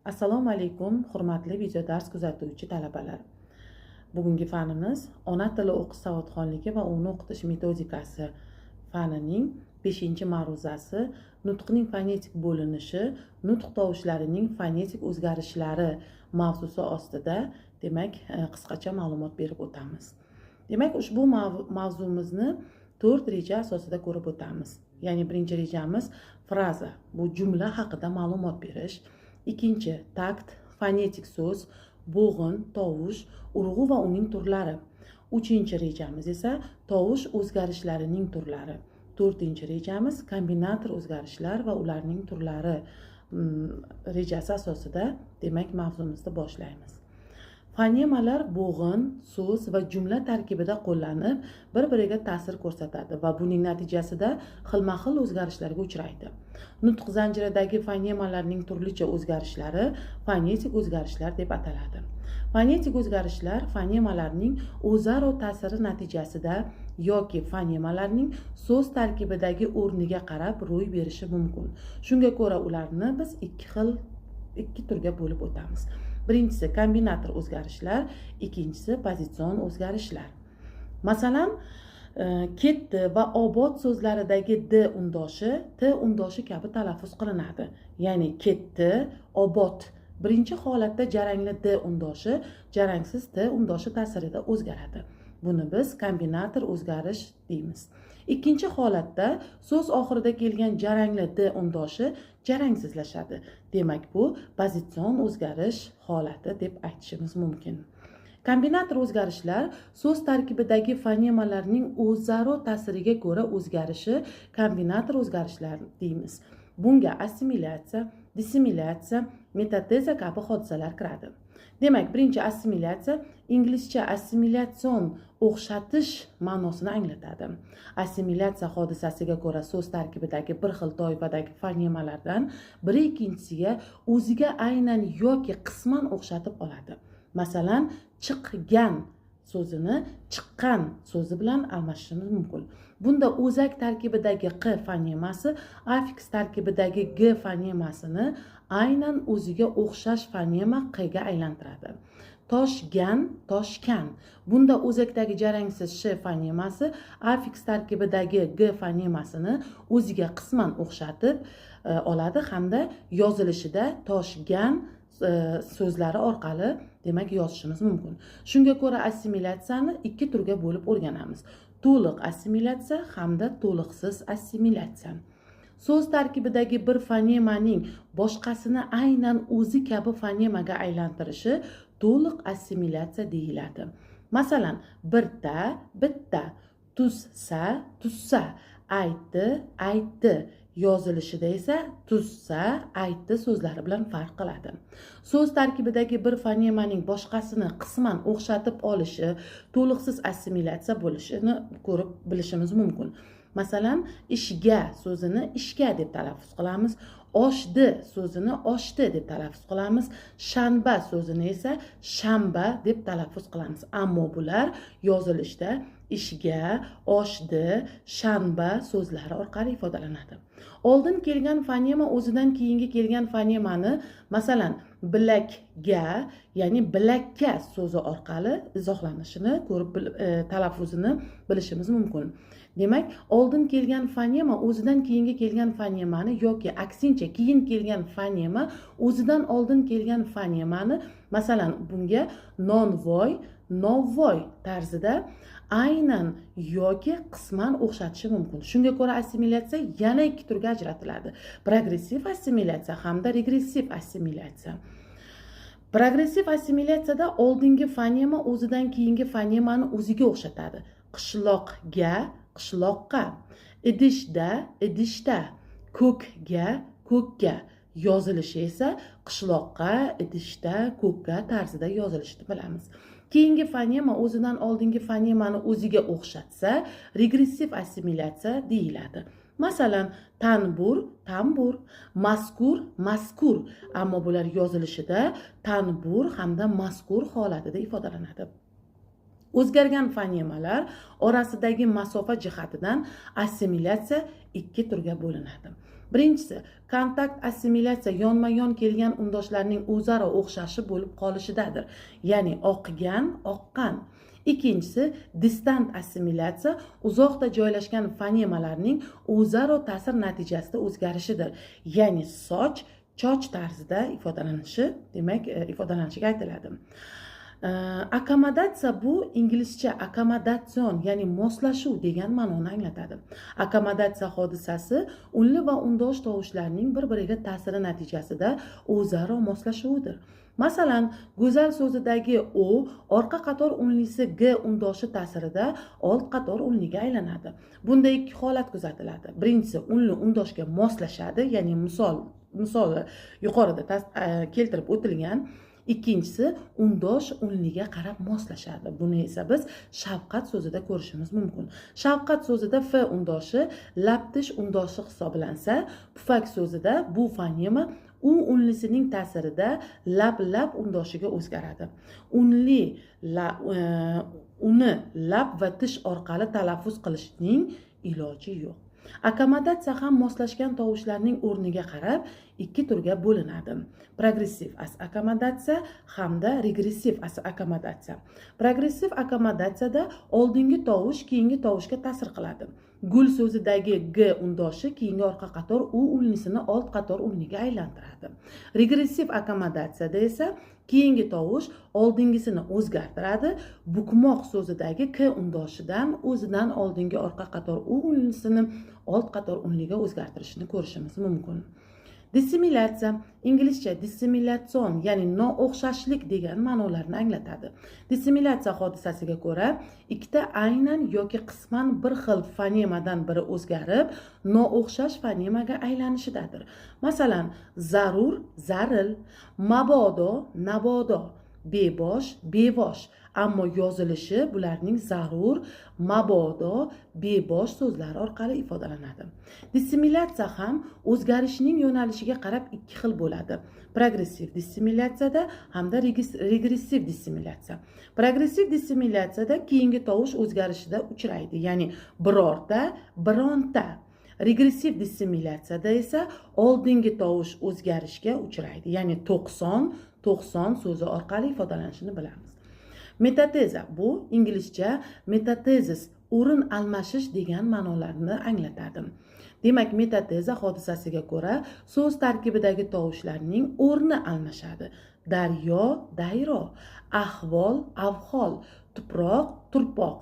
Assalomu alaykum, hurmatli video dars kuzatuvchi talabalar. Bugungi fanimiz ona tili o'qish savodxonligi va uni o'qitish metodikasi fanining 5-ma'ruzasi nutqning fonetik bo'linishi, nutq tovushlarining fonetik o'zgarishlari mavzusi ostida, demak, qisqacha ma'lumot berib o'tamiz. Demak, ushbu mavzumizni 4 reja asosida ko'rib o'tamiz. Ya'ni birinchi rejamiz fraza, bu jumla haqida ma'lumot berish. Ikkinchi, takt, fonetik so'z, bo'g'in, tovush, urg'u va uning turlari. Uchinchi rejamiz esa tovush o'zgarishlarining turlari. To'rtinchi rejamiz kombinator o'zgarishlar va ularning turlari rejasi asosida, demak, mavzumizni boshlaymiz. Fonemalar bo'g'in, so'z va jumla tarkibida qo'llanib, bir-biriga ta'sir ko'rsatadi va buning natijasida xilma-xil o'zgarishlarga uchraydi. Nutq zanjiridagi fonemalarning turlicha o'zgarishlari fonetik o'zgarishlar deb ataladi. Fonetik o'zgarishlar fonemalarning o'zaro ta'siri natijasida yoki fonemalarning so'z tarkibidagi o'rniga qarab ro'y berishi mumkin. Shunga ko'ra ularni biz ikki turga bo'lib o'tamiz. Birinchisi kombinator o'zgarishlar, ikkinchisi pozitsion o'zgarishlar. Masalan, ketdi va obod so'zlaridagi d undoshi t undoshi kabi talaffuz qilinadi. Ya'ni ketdi, obod. Birinchi holatda jarangli d undoshi jarangsiz t undoshi ta'sirida o'zgaradi. Buni biz kombinator o'zgarish deymiz. Ikkinchi holatda so'z oxirida kelgan jarangli d undoshi jarangsizlashadi. Demak, bu pozitsion o'zgarish holati deb aytishimiz mumkin. Kombinator o'zgarishlar so'z tarkibidagi fonemalarning o'zaro ta'siriga ko'ra o'zgarishi kombinator o'zgarishlar deymiz. Bunga assimilyatsiya, dissimilyatsiya, metateza kabi hodisalar kiradi. Demak, birinchi assimilyatsiya inglizcha assimilятsion o'xshatish ma'nosini anglatadi. Assimilyatsiya hodisasiga ko'ra so'z tarkibidagi bir xil toifadagi fonemalardan biri ikkinchisiga o'ziga aynan yoki qisman o'xshatib oladi. Masalan, chiqqan so'zini chiqqan so'zi bilan almashishimiz mumkin. Bunda o'zak tarkibidagi q fonemasi afiks tarkibidagi g fonemasini aynan o'ziga o'xshash fonema q ga aylantiradi. Toshgan, toshkan. Bunda o'zakdagi jarangsiz sh fonemasi afiks tarkibidagi g fonemasini o'ziga qisman o'xshatib oladi hamda yozilishida toshgan so'zlari orqali, demak, yozishimiz mumkin. Shunga ko'ra assimilyatsiyani ikki turga bo'lib o'rganamiz. To'liq assimilyatsiya hamda to'liqsiz assimilyatsiya. So'z tarkibidagi bir fonemaning boshqasini aynan o'zi kabi fonemaga aylantirishi to'liq assimilyatsiya deyiladi. Masalan, birda, bitta, tuzsa, tuzsa, aytdi, aytdi. Yozilishida esa tuzsa, aytdi so'zlari bilan farq qiladi. So'z tarkibidagi bir fonemaning boshqasini qisman o'xshatib olishi to'liqsiz assimilyatsiya bo'lishini ko'rib bilishimiz mumkin. Masalan, ishga so'zini ishga deb talaffuz qilamiz. Oshdi so'zini oshdi deb talaffuz qilamiz. Shanba so'zini esa shanba deb talaffuz qilamiz. Ammo bular yozilishda ishga, oshdi, shanba so'zlari orqali ifodalanadi. Oldin kelgan fonema o'zidan keyingi kelgan fonemani, masalan, bilakga, ya'ni bilakka so'zi orqali izohlanishini ko'rib talaffuzini bilishimiz mumkin. Demak, oldin kelgan fonema o'zidan keyingi kelgan fonemani yoki aksincha keyin kelgan fonema o'zidan oldin kelgan fonemani, masalan, bunga nonvoy, novvoy tarzida aynan yoki qisman o'xshatishi mumkin. Shunga ko'ra assimilyatsiya yana ikki turga ajratiladi. Progressiv assimilyatsiya hamda regressiv assimilyatsiya. Progressiv assimilyatsiyada oldingi fonema o'zidan keyingi fonemani o'ziga o'xshatadi. Qishloqga, qishloqqa, idishda, idishda, ko'kga, ko'kka. Yozilishi esa qishloqqa, idishda, ko'kka tarzida yozilishini bilamiz. Keyingi fonema o'zidan oldingi fonemani o'ziga o'xshatsa, regressiv assimilyatsiya deyiladi. Masalan, tanbur, tambur, maskur, maskur. Ammo bular yozilishida tanbur hamda maskur holatida ifodalanadi. O'zgargan fonemalar orasidagi masofa jihatidan assimilyatsiya ikki turga bo'linadi. Birinchisi, kontakt assimilyatsiya yonma-yon kelgan undoshlarning o'zaro o'xshashi bo'lib qolishidadir. Ya'ni oqigan, oqqan. Ikkinchisi, distant assimilyatsiya uzoqda joylashgan fonemalarning o'zaro ta'sir natijasida o'zgarishidir. Ya'ni soch, choch tarzida ifodalanishi, demak, ifodalanishiga aytiladi. Akkomodatsiya bu inglizcha akkomodatsion, ya'ni moslashuv degan ma'noni anglatadi. Akkomodatsiya hodisasi unli va undosh tovushlarning bir-biriga ta'siri natijasida o'zaro moslashuvidir. Masalan, go'zal so'zidagi o orqa qator unlisi g undoshi ta'sirida old qator unliga aylanadi. Bunda ikki holat kuzatiladi. Birinchisi, unli undoshga moslashadi, ya'ni misoli yuqorida keltirib o'tilgan. Ikkinchisi, undosh unliga qarab moslashadi. Buni esa biz shafqat so'zida ko'rishimiz mumkin. Shafqat so'zida f undoshi lab-tish undoshi hisoblansa, pufak so'zida bu fonema u unlisining ta'sirida lab undoshiga o'zgaradi. Uni lab va tish orqali talaffuz qilishning iloji yo'q. Akkomodatsiya ham moslashgan tovushlarning o'rniga qarab ikki turga bo'linadi. Progressiv akkomodatsiya hamda regressiv akkomodatsiya. Progressiv akkomodatsiyada oldingi tovush keyingi tovushga ta'sir qiladi. Gul so'zidagi g undoshi keyingi orqa qator u unlisini old qator unliga aylantiradi. Regressiv akkomodatsiyada esa keyingi tovush oldingisini o'zgartiradi. Bukmoq so'zidagi k undoshidan o'zidan oldingi orqa qator u unlisini old qator unliga o'zgartirishni ko'rishimiz mumkin. Dissimilyatsiya inglizcha dissimillatsion, ya'ni noo'xshashlik degan ma'nolarni anglatadi. Dissimilyatsiya hodisasiga ko'ra, ikkita aynan yoki qisman bir xil fonemadan biri o'zgarib, noo'xshash fonemaga aylanishidadir. Masalan, zarur, zaril, mabodo, nabodo, bebosh, bevosh. Ammo yozilishi bularning zarur, mabodo, bebosh so'zlari orqali ifodalanadi. Dissimilyatsiya ham o'zgarishning yo'nalishiga qarab ikki xil bo'ladi. Progressiv dissimilyatsiyada hamda regressiv dissimilyatsiya. Progressiv dissimilyatsiyada keyingi tovush o'zgarishida uchraydi, ya'ni birorta, bironta. Regressiv dissimilyatsiyada esa oldingi tovush o'zgarishga uchraydi, ya'ni 90 so'zi orqali ifodalanishini bilamiz. Metateza bu inglizcha metatezis, o'rin almashish degan ma'nolarni anglatadi. Demak, metateza hodisasiga ko'ra so'z tarkibidagi tovushlarning o'rni almashadi. Daryo, dayro, ahvol, avhol, tuproq, turpoq,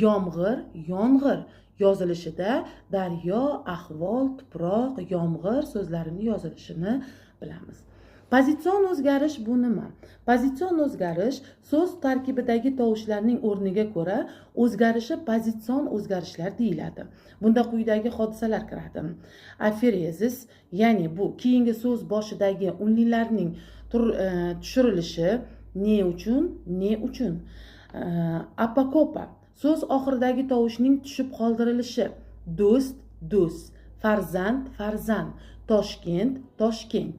yomg'ir, yong'ir. Yozilishida daryo, ahvol, tuproq, yomg'ir so'zlarini yozilishini bilamiz. Pozitsion o'zgarish bu nima? Pozitsion o'zgarish so'z tarkibidagi tovushlarning o'rniga ko'ra o'zgarishi pozitsion o'zgarishlar deyiladi. Bunda quyidagi hodisalar kiradi. Aferezis, ya'ni bu keyingi so'z boshidagi unlilarning tushirilishi, ne uchun. Apokopa, so'z oxiridagi tovushning tushib qoldirilishi, do'st, farzand, Toshkent.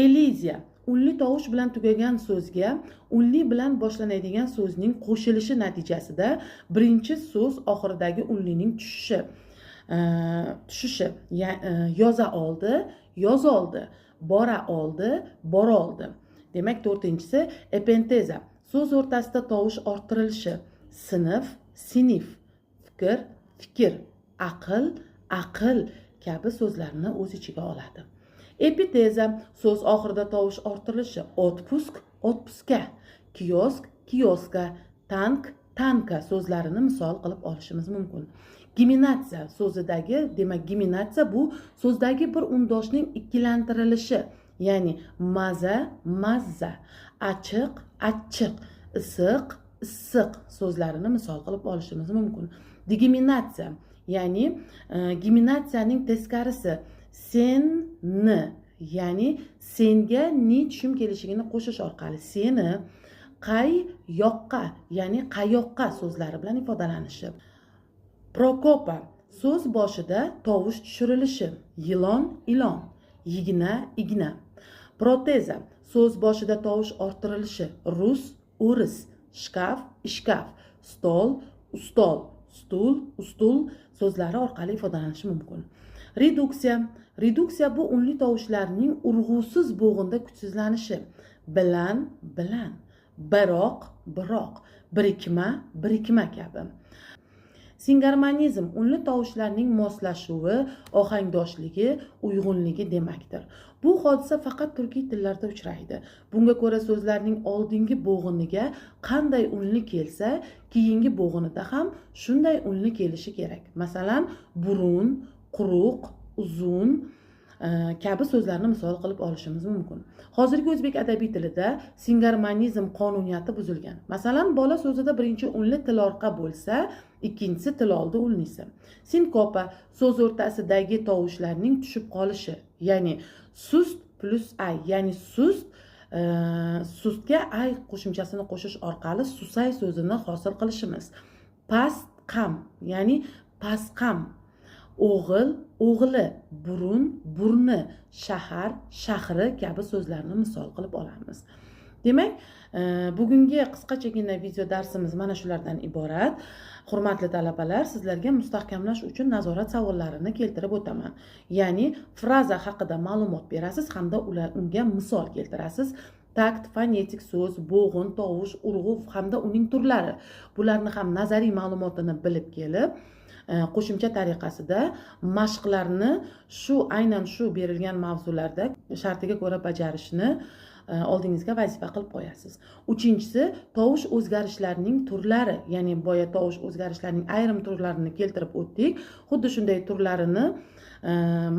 Eliziya, unli tovush bilan tugagan so'zga unli bilan boshlanadigan so'zning qo'shilishi natijasida birinchi so'z oxiridagi unlining tushishi, yoza oldi, yoz oldi, bora oldi, boroldi. Demak, to'rtinchisi epenteza, so'z o'rtasida tovush orttirilishi, sinf, fikr, aql kabi so'zlarni o'z ichiga oladi. Epiteza, so'z oxirida tovush orttirilishi, otpuska, kioska, tanka so'zlarini misol qilib olishimiz mumkin. Geminatsiya so'zidagi, demak, geminatsiya bu so'zdagi bir undoshning ikkilantirilishi, ya'ni mazza, achchiq, issiq so'zlarini misol qilib olishimiz mumkin. Degeminatsiya, ya'ni geminatsiyaning teskarisi, senni, ya'ni senga ni tushum kelishigini qo'shish orqali seni, qay yoqqa, ya'ni qayoqqa so'zlari bilan ifodalanishi. Prokopa, so'z boshida tovush tushirilishi, ilon, igna. Proteza, so'z boshida tovush orttirilishi, o'ris, shkaf, stol, stul so'zlari orqali ifodalanishi mumkin. Reduksiya bu unli tovushlarning urg'usiz bo'g'inda kuchsizlanishi. Bilan, bilan, biroq, biroq, birikma, birikma kabi. Singarmonizm unli tovushlarning moslashuvi, ohangdoshligi, uyg'unligi demakdir. Bu hodisa faqat turkiy tillarda uchraydi. Bunga ko'ra so'zlarning oldingi bo'g'iniga qanday unli kelsa, keyingi bo'g'inida ham shunday unli kelishi kerak. Masalan, burun, quruq, uzun kabi so'zlarni misol qilib olishimiz mumkin. Hozirgi o'zbek adabiy tilida singarmonizm qonuniyati buzilgan. Masalan, bola so'zida birinchi unli tilorqa bo'lsa, ikkinchisi tiloldi unlisi. Sinkopa so'z o'rtasidagi tovushlarning tushib qolishi, ya'ni sust plus ay, ya'ni sust sustga ay qo'shimchasini qo'shish orqali susay so'zini hosil qilishimiz. Past qam, ya'ni pasqam, o'g'il, o'g'li, burun, burni, shahar, shahri kabi so'zlarni misol qilib olamiz. Demak, bugungi qisqachagina video darsimiz mana shulardan iborat. Hurmatli talabalar, sizlarga mustahkamlash uchun nazorat savollarini keltirib o'taman. Ya'ni fraza haqida ma'lumot berasiz hamda unga misol keltirasiz. Takt, fonetik so'z, bo'g'in, tovush, urg'u hamda uning turlari. Bularni ham nazariy ma'lumotini bilib kelib, qo'shimcha tariqasida mashqlarni aynan shu berilgan mavzularda shartiga ko'ra bajarishni oldingizga vazifa qilib qo'yasiz. Uchinchisi, tovush o'zgarishlarining turlari, ya'ni boya tovush o'zgarishlarining ayrim turlarini keltirib o'tdik. Xuddi shunday turlarini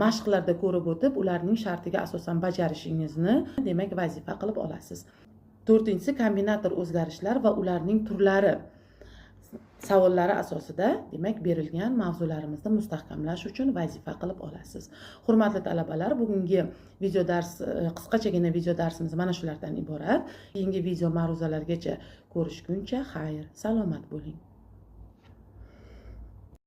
mashqlarda ko'rib o'tib, ularning shartiga asosan bajarishingizni demak vazifa qilib olasiz. To'rtinchisi, kombinator o'zgarishlar va ularning turlari savollari asosida demak berilgan mavzularimizni mustahkamlash uchun vazifa qilib olasiz. Hurmatli talabalar, bugungi video dars qisqachagina video darsimiz mana shulardan iborat. Keyingi video ma'ruzalargacha ko'rishguncha xayr, salomat bo'ling.